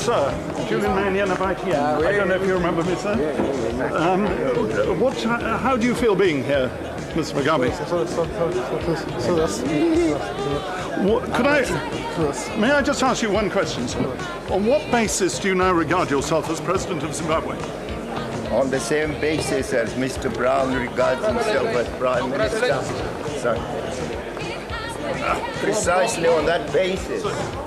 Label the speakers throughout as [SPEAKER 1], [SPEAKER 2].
[SPEAKER 1] sir. Julian Mannion of ITN. I don't know if you remember me, sir. How do you feel being here, Mr. Mugabe? May I just ask you one question, sir? On what basis do you now regard yourself as President of Zimbabwe?
[SPEAKER 2] On the same basis as Mr. Brown regards himself as Prime Minister. So, precisely on that basis.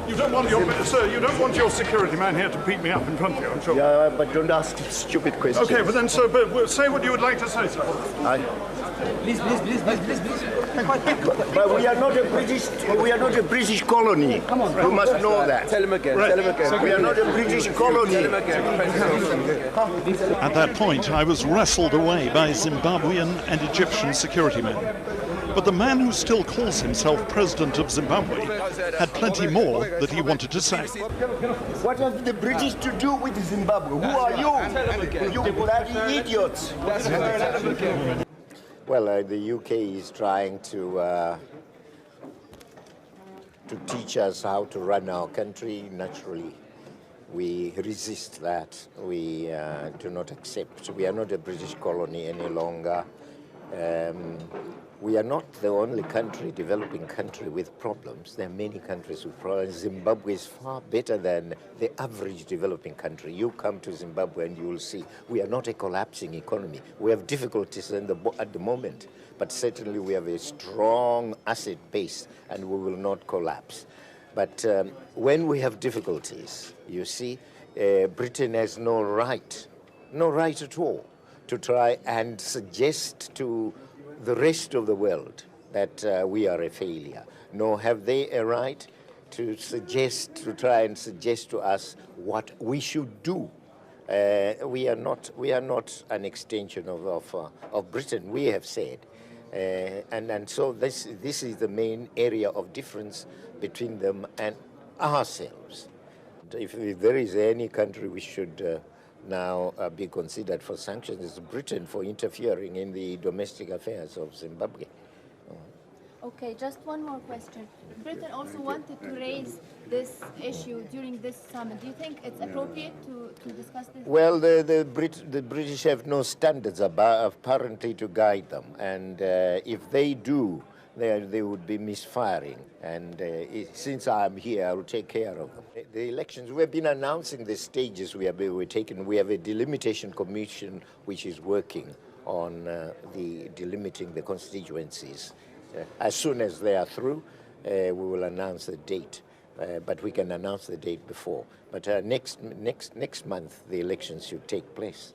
[SPEAKER 1] You don't want your security man here to beat me up in front of you, I'm sure.
[SPEAKER 2] Yeah, but don't ask stupid questions.
[SPEAKER 1] Okay, but then, sir, say what you would like to say, sir.
[SPEAKER 3] Please.
[SPEAKER 2] But we are not a British colony.
[SPEAKER 3] Come on,
[SPEAKER 2] you must know that.
[SPEAKER 3] Tell him again.
[SPEAKER 2] We are not a British colony.
[SPEAKER 4] At that point, I was wrestled away by Zimbabwean and Egyptian security men. But the man who still calls himself President of Zimbabwe had plenty more that he wanted to say.
[SPEAKER 2] What have the British to do with Zimbabwe? Who are you? You bloody idiots. Well, the UK is trying to teach us how to run our country. Naturally, we resist that. We do not accept. We are not a British colony any longer. We are not the only developing country with problems. There are many countries with problems. Zimbabwe is far better than the average developing country. You come to Zimbabwe and you will see we are not a collapsing economy. We have difficulties at the moment, but certainly we have a strong asset base and we will not collapse. But when we have difficulties, you see, Britain has no right at all to try and suggest to the rest of the world that we are a failure, nor have they a right to try and suggest to us what we should do. We are not an extension of Britain, we have said. And so this is the main area of difference between them and ourselves. If there is any country we should now be considered for sanctions, is Britain for interfering in the domestic affairs of Zimbabwe.
[SPEAKER 5] Okay, just one more question. Britain also wanted to raise this issue during this summit. Do you think it's appropriate to discuss this?
[SPEAKER 2] Well, the British have no standards apparently to guide them, and if they do, they would be misfiring. And since I'm here, I will take care of them. The elections, we have been announcing the stages we're taking. We have a delimitation commission which is working on delimiting the constituencies. As soon as they are through, we will announce the date. But we can announce the date before. But next month, the elections should take place.